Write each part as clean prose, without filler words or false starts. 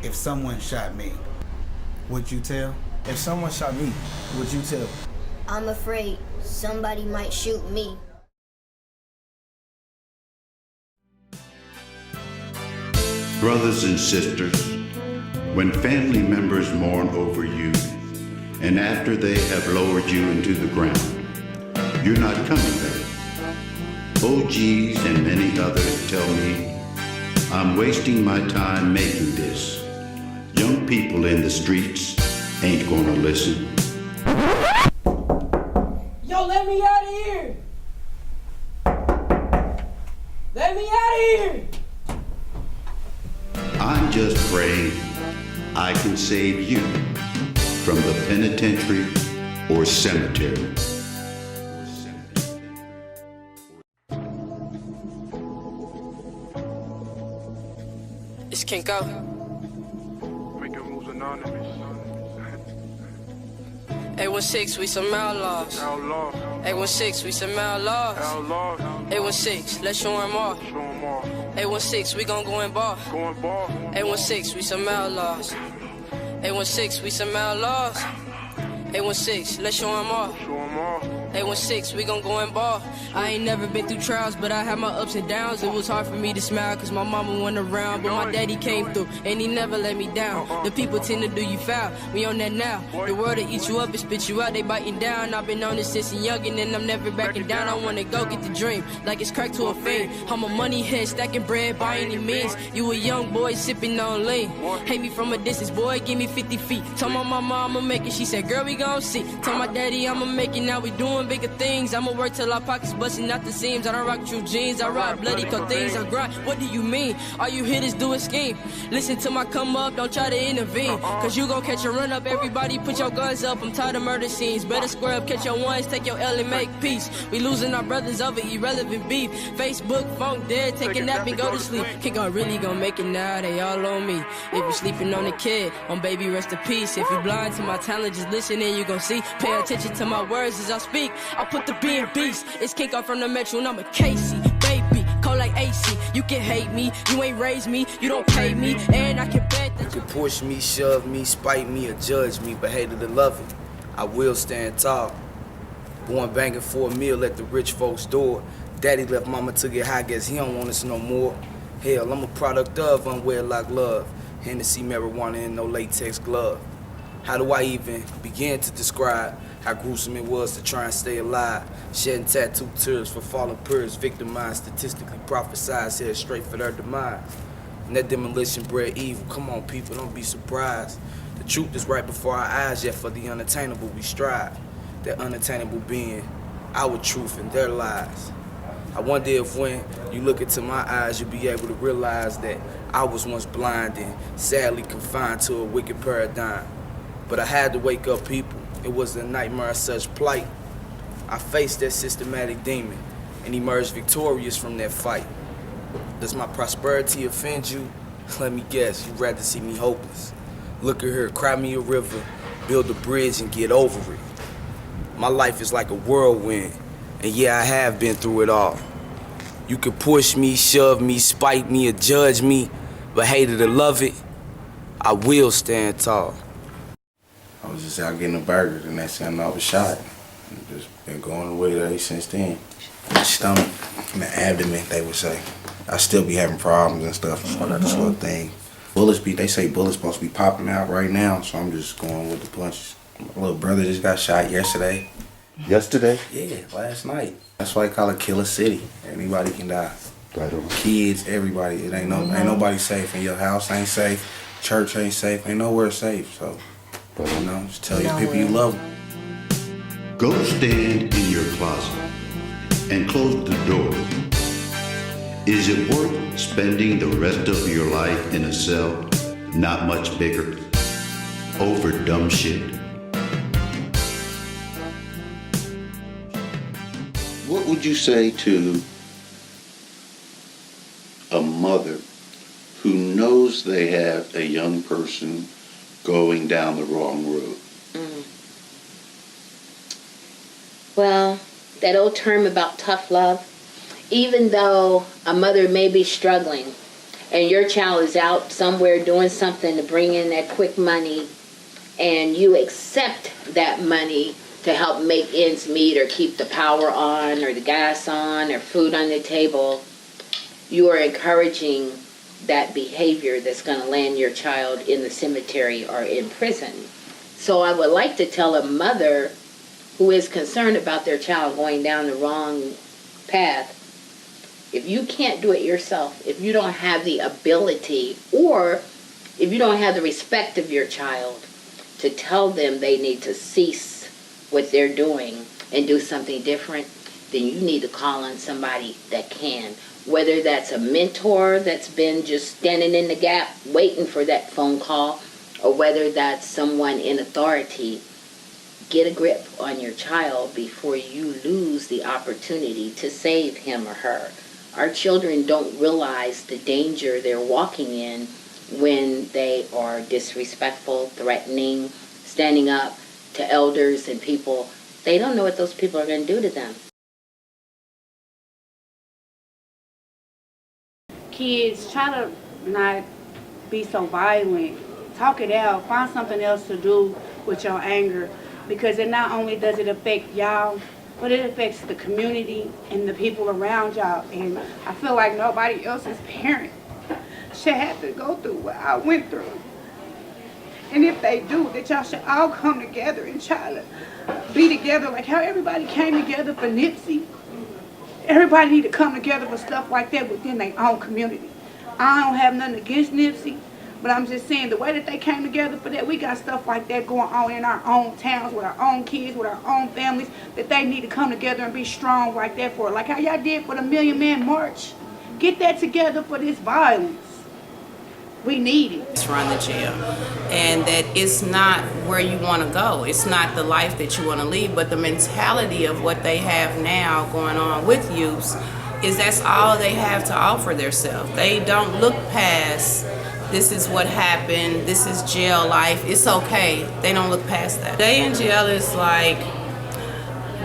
if someone shot me, would you tell? If someone shot me, would you tell? I'm afraid somebody might shoot me. Brothers and sisters, when family members mourn over you, and after they have lowered you into the ground, you're not coming back. OGs and many others tell me I'm wasting my time making this. Young people in the streets ain't gonna listen. Yo, let me out of here! Let me out of here! I'm just praying I can save you from the penitentiary or cemetery. It's Kinko. Making moves anonymous. 816, we some outlaws. Outlaws. 816, we some outlaws. Outlaws. 816, let's show 'em off. Show 'em off. 816, we gon' go and ball. Going ball. 816, we some outlaws. 816, we some outlaws. 816, let's show 'em off. Show 'em off. 816, we gon' go and ball. I ain't never been through trials, but I had my ups and downs. It was hard for me to smile, cause my mama went around. But my daddy came through, and he never let me down. The people tend to do you foul, we on that now. The world will eat you up and spit you out, they biting down. I've been on this since a youngin', and I'm never backing down. I wanna go get the dream, like it's crack to a fiend. I'm a money head, stacking bread by any means. You a young boy sipping on lean. Hate me from a distance, boy, give me 50 feet. Told my mama I'ma make it, she said, girl, we gon' see. Told my daddy I'ma make it, now we doing bigger things. I'ma work till our pockets busting out the seams. I don't rock true jeans, I rock bloody cut things. I grind, what do you mean? All you hitters do is scheme. Listen to my come up, don't try to intervene. Cause you gon' catch a run up, everybody put your guns up. I'm tired of murder scenes, better square up, catch your ones, take your L and make peace. We losing our brothers over irrelevant beef. Facebook, phone dead, take a nap and go to sleep. Kid gon' really gon' make it now, they all on me. If you sleeping on a kid, on baby rest in peace. If you blind to my talent, just listen and you gon' see. Pay attention to my words as I speak. I put the B in beast. It's Kinko from the Metro and I'm a Casey, baby. Cold like AC. You can hate me, you ain't raised me, you don't pay me, and I can bet that You can push me, shove me, spite me, or judge me, but hate it or love it, I will stand tall. Born banging for a meal at the rich folks' door. Daddy left mama to get high, guess he don't want us no more. Hell, I'm a product of unwedlock love. Hennessy, marijuana, and no latex glove. How do I even begin to describe how gruesome it was to try and stay alive? Shedding tattooed tears for fallen peers, victimized, statistically prophesized, head straight for their demise. And that demolition bred evil. Come on, people, don't be surprised. The truth is right before our eyes, yet for the unattainable we strive. That unattainable being our truth and their lies. I wonder if when you look into my eyes, you'll be able to realize that I was once blind and sadly confined to a wicked paradigm. But I had to wake up, people. It was a nightmare of such plight. I faced that systematic demon and emerged victorious from that fight. Does my prosperity offend you? Let me guess, you'd rather see me hopeless. Look at here, cry me a river, build a bridge and get over it. My life is like a whirlwind, and yeah, I have been through it all. You can push me, shove me, spite me, or judge me, but hate it or love it, I will stand tall. I was just out getting a burger, the next thing I know I was shot. And just been going away there since then. My stomach and the abdomen, they would say. I still be having problems and stuff, so that's the little thing. They say bullets supposed to be popping out right now, so I'm just going with the punches. My little brother just got shot yesterday. Yesterday? Yeah, last night. That's why they call it Killer City. Anybody can die. Right on. Kids, everybody. It ain't nobody safe. And your house ain't safe. Church ain't safe. Ain't nowhere safe. So, you know, just tell your people you love them. Go stand in your closet and close the door. Is it worth spending the rest of your life in a cell, not much bigger, over dumb shit? What would you say to a mother who knows they have a young person going down the wrong road? Well, that old term about tough love, even though a mother may be struggling, and your child is out somewhere doing something to bring in that quick money, and you accept that money to help make ends meet or keep the power on or the gas on or food on the table, you are encouraging that behavior that's going to land your child in the cemetery or in prison. So I would like to tell a mother who is concerned about their child going down the wrong path, if you can't do it yourself, if you don't have the ability, or if you don't have the respect of your child to tell them they need to cease what they're doing and do something different, then you need to call on somebody that can. Whether that's a mentor that's been just standing in the gap waiting for that phone call, or whether that's someone in authority, get a grip on your child before you lose the opportunity to save him or her. Our children don't realize the danger they're walking in when they are disrespectful, threatening, standing up to elders and people. They don't know what those people are going to do to them. Kids, try to not be so violent. Talk it out. Find something else to do with your anger, because it not only does it affect y'all, but it affects the community and the people around y'all. And I feel like nobody else's parent should have to go through what I went through. And if they do, that y'all should all come together and try to be together like how everybody came together for Nipsey. Everybody need to come together for stuff like that within their own community. I don't have nothing against Nipsey, but I'm just saying the way that they came together for that, we got stuff like that going on in our own towns with our own kids, with our own families, that they need to come together and be strong like that for it. Like how y'all did for the Million Man March. Get that together for this violence. We need it. It's run the jail, and that it's not where you want to go. It's not the life that you want to lead, but the mentality of what they have now going on with youths is that's all they have to offer themselves. They don't look past, this is what happened, this is jail life, it's okay. They don't look past that. Day in jail is like,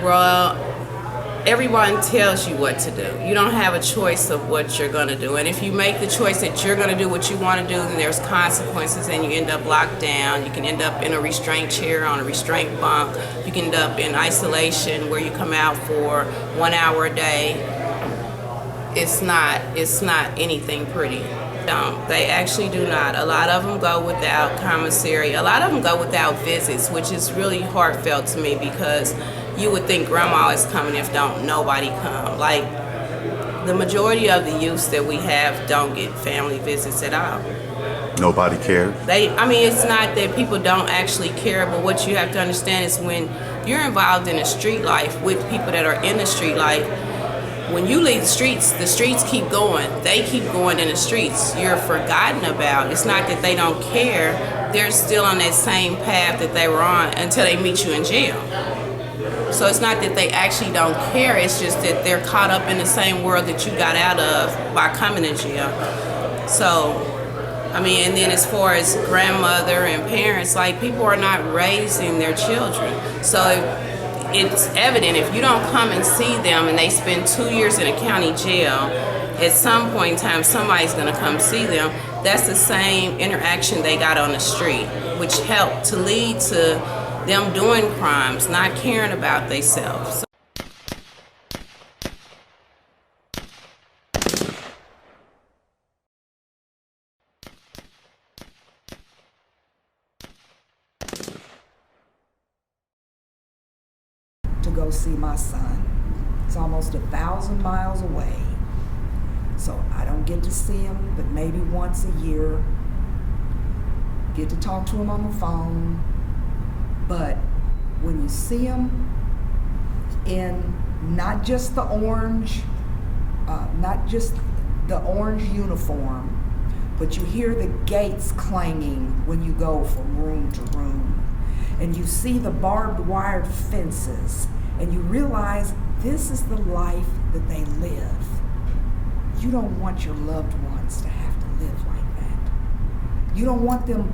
well, everyone tells you what to do. You don't have a choice of what you're going to do. And if you make the choice that you're going to do what you want to do, then there's consequences and you end up locked down. You can end up in a restraint chair, on a restraint bunk. You can end up in isolation where you come out for 1 hour a day. It's not anything pretty. They actually do not. A lot of them go without commissary. A lot of them go without visits, which is really heartfelt to me, because you would think grandma is coming if don't nobody come. Like, the majority of the youths that we have don't get family visits at all. Nobody cares? It's not that people don't actually care, but what you have to understand is when you're involved in a street life with people that are in the street life, when you leave the streets keep going. They keep going in the streets. You're forgotten about. It's not that they don't care. They're still on that same path that they were on until they meet you in jail. So it's not that they actually don't care, it's just that they're caught up in the same world that you got out of by coming to jail. So, and then as far as grandmother and parents, like, people are not raising their children. So it's evident if you don't come and see them and they spend 2 years in a county jail, at some point in time somebody's gonna come see them. That's the same interaction they got on the street, which helped to lead to them doing crimes, not caring about themselves. To go see my son. It's almost 1,000 miles away. So I don't get to see him, but maybe once a year. Get to talk to him on the phone. But when you see him in not just the orange uniform, but you hear the gates clanging when you go from room to room, and you see the barbed wire fences, and you realize this is the life that they live. You don't want your loved ones to have to live like that. You don't want them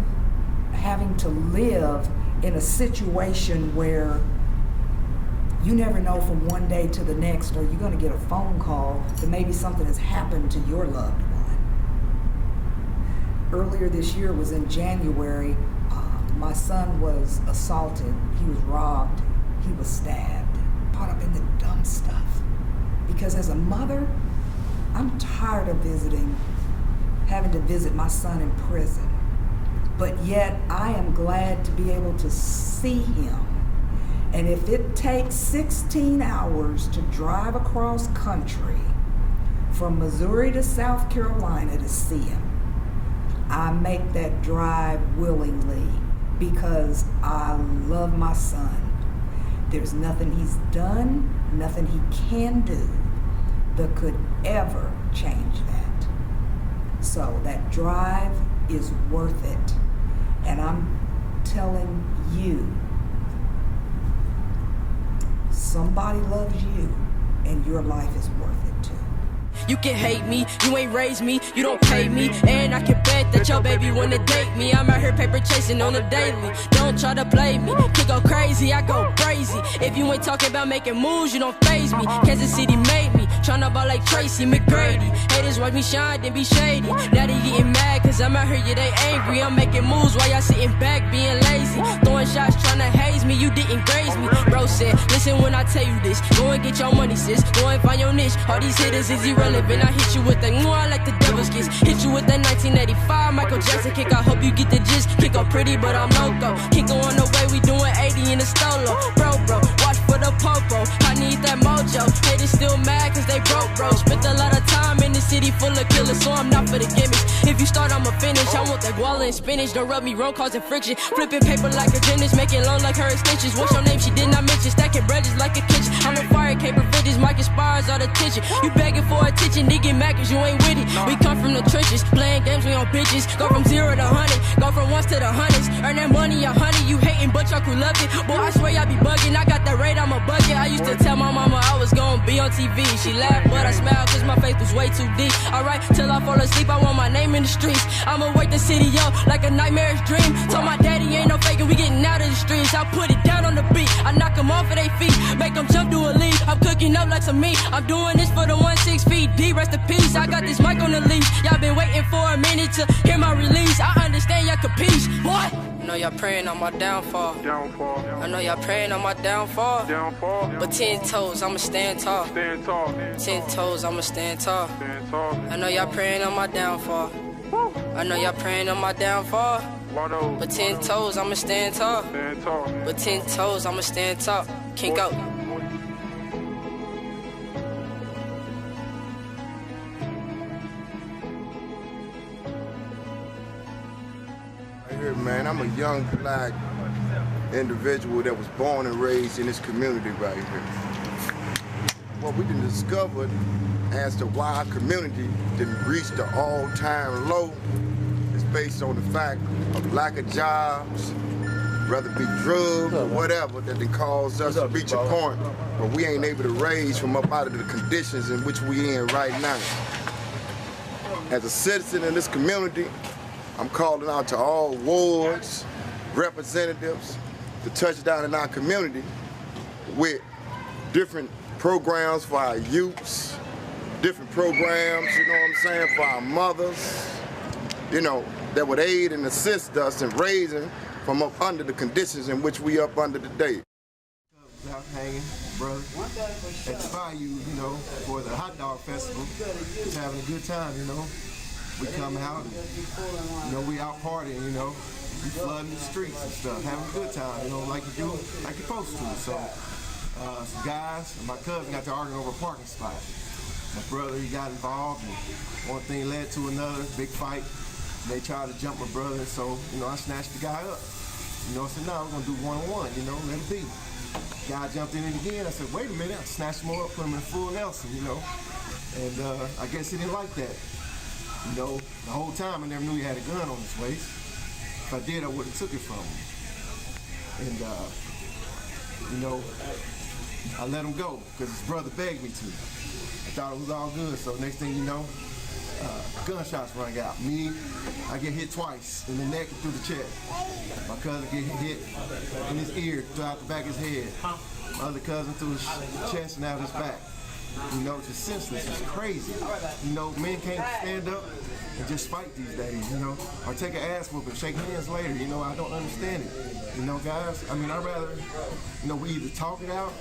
having to live in a situation where you never know from one day to the next, or you're going to get a phone call that maybe something has happened to your loved one. earlier this year, was in January, my son was assaulted, he was robbed, he was stabbed, caught up in the dumb stuff. Because as a mother, I'm tired of having to visit my son in prison. But yet I am glad to be able to see him. And if it takes 16 hours to drive across country from Missouri to South Carolina to see him, I make that drive willingly because I love my son. There's nothing he's done, nothing he can do that could ever change that. So that drive is worth it. And I'm telling you, somebody loves you and your life is worth it too. You can hate me, you ain't raised me, you don't pay me, and I can bet that your baby wanna date me. I'm out here paper chasing on the daily. Don't try to play me, can go crazy, I go crazy. If you ain't talking about making moves, you don't faze me. Kansas City made me, tryna ball like Tracy McGrady. Haters watch me shine, then be shady. Now they getting mad, cause I'm out here, yeah, they angry. I'm making moves while y'all sitting back being lazy. Throwing shots, tryna haze me, you didn't graze me. Bro said, listen when I tell you this, go and get your money, sis. Go and find your niche, all these hitters is irrelevant. I hit you with that I like the devil's kiss. Hit you with that 1985 Michael Jackson kick. I hope you get the gist. Kick up pretty, but I'm loco. Kick on the way, we doing 80 in the stolo. Bro, watch for the popo. I need that mojo. Haters still mad cause they broke, bro. Spent a lot of time in the city full of killers, so I'm not for the gimmicks. If you start, I'ma finish. I want that guala and spinach. Don't rub me wrong, causing friction. Flipping paper like a gymnast, making loan like her extensions. What's your name? She did not mention. Stacking bread just like a kitchen. I'm on fire, caper vintage. Mike inspires all the tension. You begging for attention, nigga mad cause you ain't with it. We come from the trenches, playing games, we on bitches. Go from 0 to 100, go from ones to the hundreds. Earn that money, 100, you hating, but your crew love it. Boy, I swear y'all be bugging, I got that rate, I'm a bucket. I used to tell my mama I was gonna be on TV. She laughed, but I smiled cause my face was way too deep. Alright, till I fall asleep, I want my name in the streets. I'ma wake the city up like a nightmarish dream. Told my daddy ain't no faking, we getting out of the streets. I put it down on the beat, I knock them off of their feet, make them jump to a lead. I'm cooking up like some meat, I'm doing this for the 1-6 feet deep. Rest in peace, I got this mic on the leash. Y'all been waiting for a minute to hear my release. I understand y'all capiche. What? I know y'all praying on my downfall. I know y'all praying on my downfall. But 10 toes, I'ma stand tall. 10 toes, I'ma stand tall. I know y'all praying on my downfall. I know y'all praying on my downfall. But 10 toes, I'ma stand tall. But 10 toes, I'ma stand tall. Can't go. Here, man, I'm a young black individual that was born and raised in this community right here. What we done discovered as to why our community didn't reach the all-time low is based on the fact of lack of jobs, whether it be drugs or whatever, that done caused us to reach a point where we ain't able to raise from up out of the conditions in which we in right now. As a citizen in this community, I'm calling out to all wards, representatives to touch down in our community with different programs for our youths, different programs, you know what I'm saying, for our mothers, you know, that would aid and assist us in raising from up under the conditions in which we up under today. Out hanging, brother, at the bayou, you know, for the hot dog festival, just having a good time, you know. We come out, and, you know, we out partying, you know, we flooding the streets and stuff, having a good time, you know, like you do, like you're supposed to. So, some guys and my cousin got to arguing over a parking spot. My brother, he got involved, and one thing led to another, big fight. They tried to jump my brother, so, you know, I snatched the guy up. You know, I said, no, we're gonna do one-on-one, you know, let it be. Guy jumped in it again, I said, wait a minute, I snatched him up, put him in full Nelson, you know, and I guess he didn't like that. You know, the whole time I never knew he had a gun on his waist. If I did, I would have took it from him. And, you know, I let him go because his brother begged me to. I thought it was all good, so next thing you know, gunshots rang out. Me, I get hit twice, in the neck and through the chest. My cousin get hit in his ear, throughout the back of his head. My other cousin through his chest and out his back. You know, it's just senseless, it's crazy. You know, men can't stand up and just fight these days, you know, or take an ass whoop and shake hands later, you know. I don't understand it, you know, guys. I mean, I'd rather, you know, we either talk it out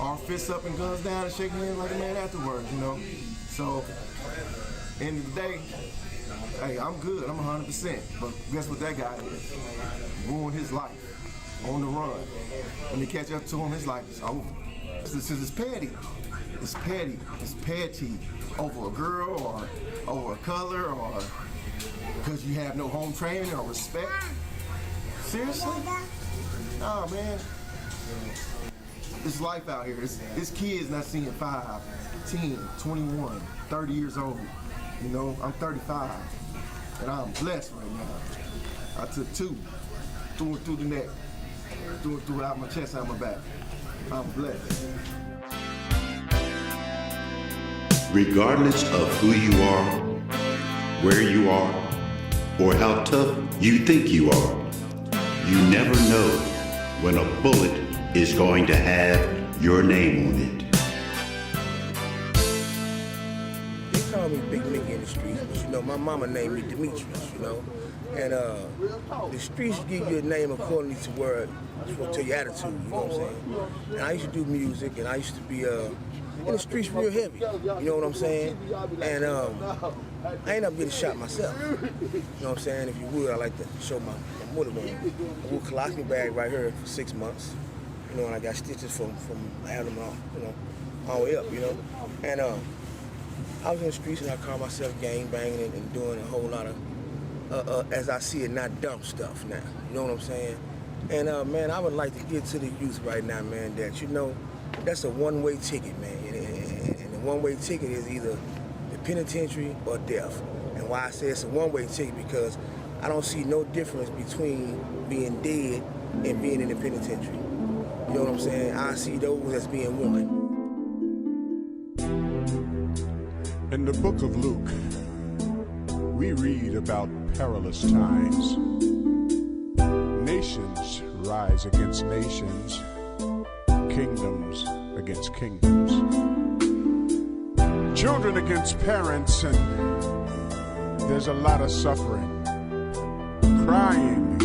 or fists up and guns down and shake hands like a man afterwards, you know. So, end of the day, hey, I'm good, I'm 100%, but guess what that guy is? Ruined his life, on the run. When they catch up to him, his life is over. It's petty. It's petty. It's petty over a girl or over a color or because you have no home training or respect. Seriously? Nah, man. It's life out here. It's kids not seeing 5, 10, 21, 30 years old. You know, I'm 35 and I'm blessed right now. I took 2, threw it through the neck, threw it out my chest, out my back. I'm blessed. Regardless of who you are, where you are, or how tough you think you are, you never know when a bullet is going to have your name on it. They call me Big Mickey in the streets, but you know, my mama named me Demetrius, you know. And the streets give you a name according to where, to your attitude, you know what I'm saying? And I used to do music, and I used to be in the streets real heavy, you know what I'm saying? And I ended up getting shot myself, you know what I'm saying? If you would, I'd like to show my motorboat. I wore a colostomy bag right here for 6 months, you know, and I got stitches from having them all, you know, all the way up, you know? And I was in the streets and I called myself gang banging and doing a whole lot of, as I see it, not dumb stuff now, you know what I'm saying? And man, I would like to get to the youth right now, man, that, you know, that's a one-way ticket, man. And the one-way ticket is either the penitentiary or death. And why I say it's a one-way ticket, because I don't see no difference between being dead and being in the penitentiary. You know what I'm saying? I see those as being one. In the book of Luke, we read about perilous times. Nations rise against nations, kingdoms against kingdoms, children against parents, and there's a lot of suffering, crying,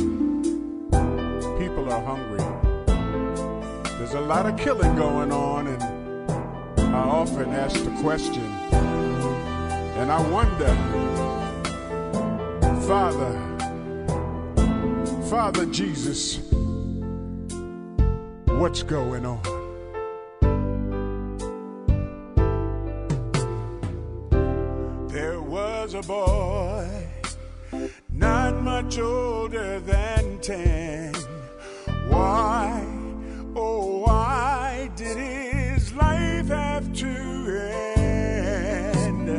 people are hungry, there's a lot of killing going on, and I often ask the question, and I wonder, Father Jesus, what's going on? There was a boy, not much older than 10. Why, oh why did his life have to end?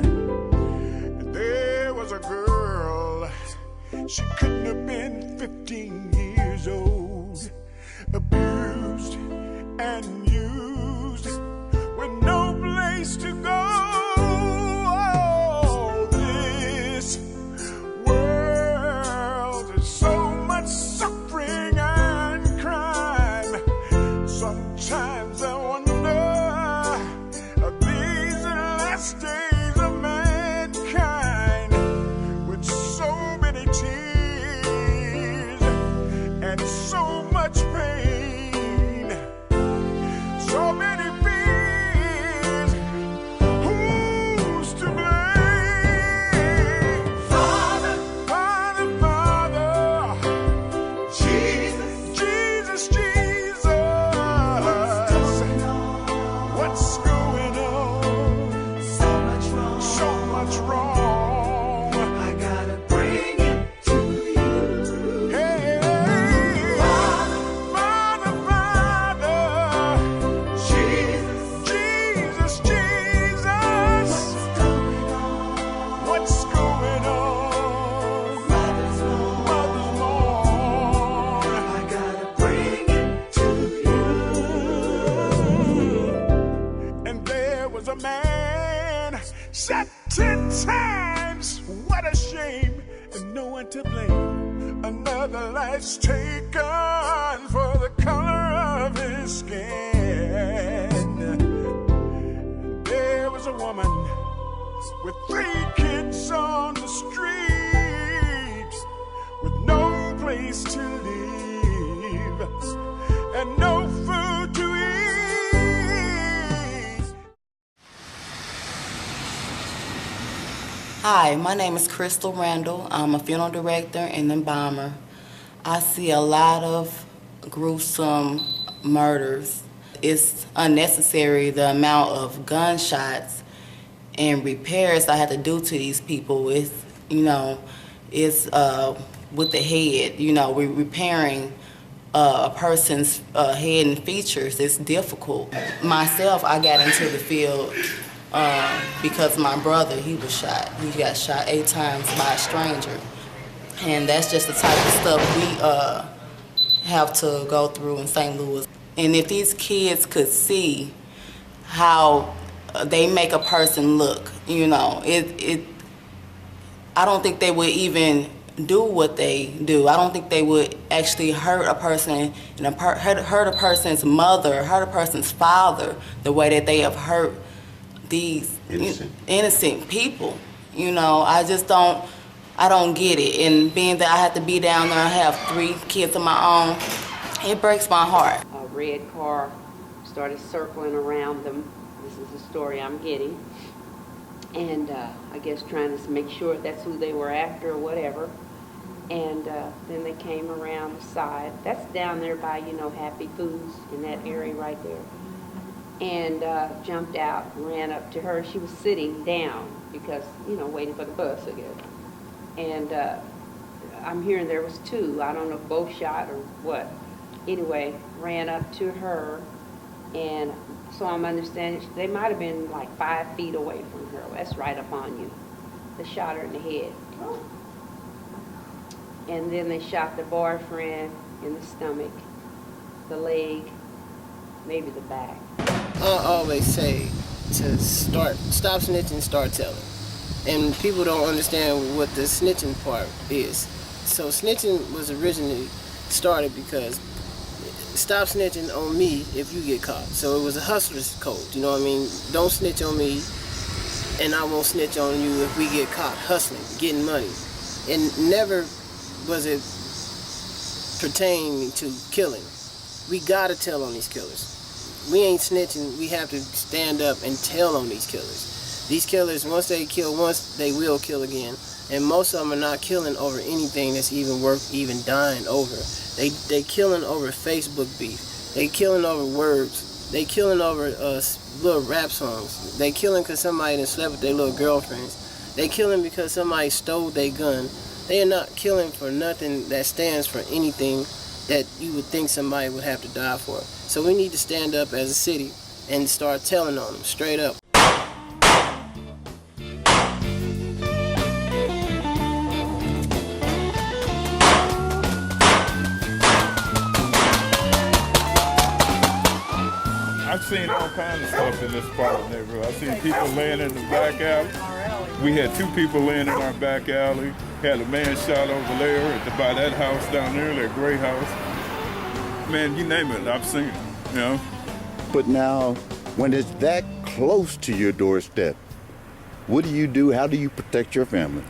There was a girl, she couldn't have been 15 years old, abused and used with no place to go. Oh, this world is so much suffering and crime. Sometimes I wonder, are these the last days of mankind, with so many tears and so much pain, so many fears. Who's to blame? Father, Father, Father, Jesus, Jesus, Jesus. What's going on? So much wrong, so much wrong. I gotta bring it to you. Hey, Father, Father, Jesus, Jesus, Jesus. What's going on? Mother's mourn. I gotta bring it to you. And there was a man set 10 times. What a shame, and no one to blame. Another life's taken for the color of his skin. There was a woman with 3 kids homeless on the streets with no place to live and no food to eat. Hi, my name is Crystal Randall. I'm a funeral director and embalmer. I see a lot of gruesome murders. It's unnecessary the amount of gunshots and repairs I have to do to these people. It's with the head. We're repairing a person's head and features. It's difficult. Myself, I got into the field because my brother, he was shot. He got shot 8 times by a stranger. And that's just the type of stuff we have to go through in St. Louis. And if these kids could see how they make a person look, I don't think they would even do what they do. I don't think they would actually hurt a person, and hurt a person's mother, hurt a person's father, the way that they have hurt these innocent people. I don't get it. And being that I have to be down there, I have 3 kids of my own, it breaks my heart. A red car started circling around them. This is the story I'm getting. And I guess trying to make sure that's who they were after or whatever. And then they came around the side. That's down there by, Happy Foods in that area right there. And jumped out, ran up to her. She was sitting down because, waiting for the bus, I guess. And I'm hearing there was 2. I don't know if both shot or what. Anyway, ran up to her, and so I'm understanding they might have been like 5 feet away from her. That's right up on you. They shot her in the head. And then they shot the boyfriend in the stomach, the leg, maybe the back. I always say to stop snitching, start telling. And people don't understand what the snitching part is. So snitching was originally started because stop snitching on me if you get caught. So it was a hustler's code, you know what I mean? Don't snitch on me and I won't snitch on you if we get caught hustling, getting money. And never was it pertaining to killing. We gotta tell on these killers. We ain't snitching, we have to stand up and tell on these killers. These killers, once they kill once, they will kill again. And most of them are not killing over anything that's even worth even dying over. They killing over Facebook beef. They killing over words. They killing over little rap songs. They killing because somebody done slept with their little girlfriends. They killing because somebody stole their gun. They are not killing for nothing that stands for anything that you would think somebody would have to die for. So we need to stand up as a city and start telling on them straight up. I've seen all kinds of stuff in this part of the neighborhood. I've seen people laying in the back alley. We had 2 people laying in our back alley. Had a man shot over there by that house down there, that gray house. Man, you name it, I've seen it, But now, when it's that close to your doorstep, what do you do? How do you protect your family?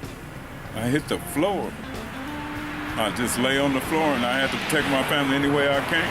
I hit the floor. I just lay on the floor and I have to protect my family any way I can.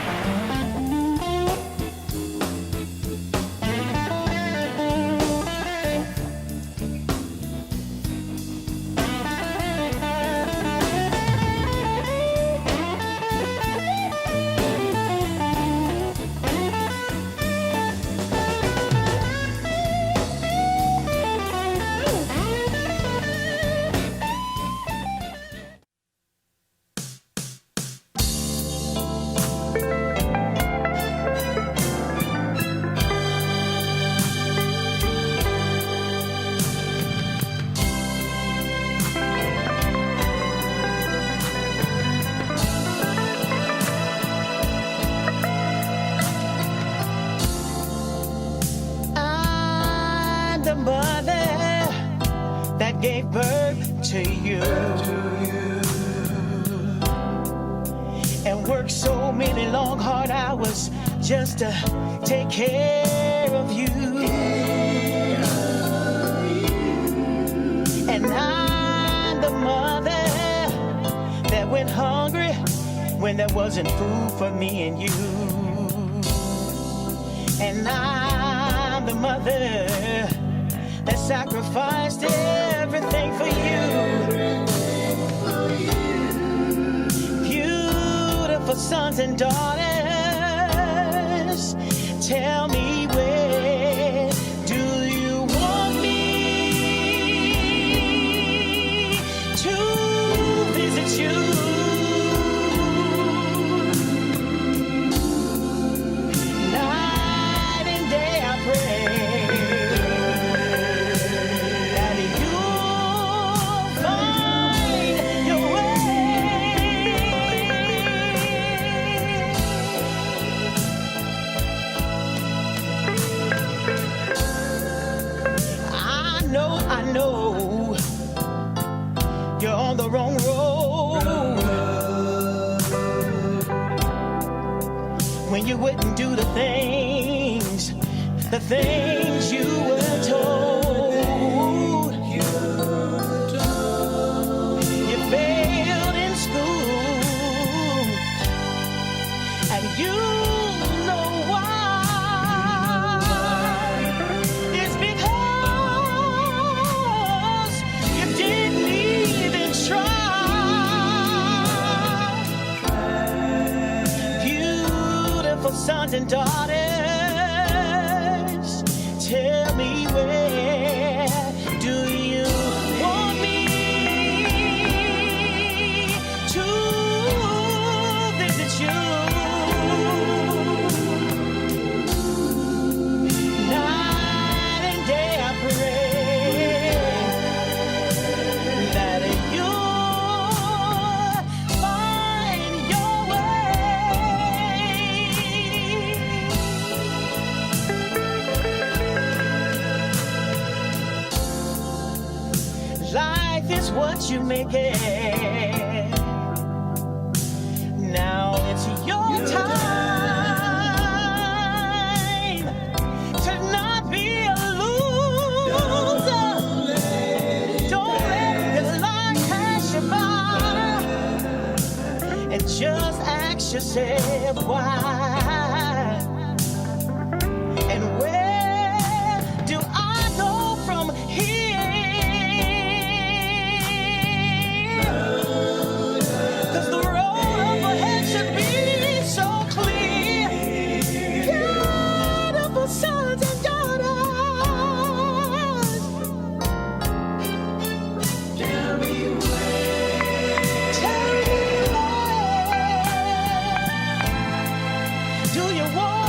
to you and work so many long hard hours just to take care of you. And And I'm the mother that went hungry when there wasn't food for me and you. And I'm the mother that sacrificed everything for you. Beautiful sons and daughters, tell me where do you want me to visit you? Night and day I pray that you'll find your I know you're on the wrong road when you wouldn't do the things you were told. You failed in school and you know why. It's because you didn't even try. Beautiful sons and daughters, tell me where do you want me to visit you? Night and day I pray that you'll find your way. Life is what you make it. Now it's your time to not be a loser. Don't let your life pass you by, and just ask yourself why. And where do I go from here? 'Cause the road up ahead should be so clear. Beautiful sons and daughters, tell me where do you want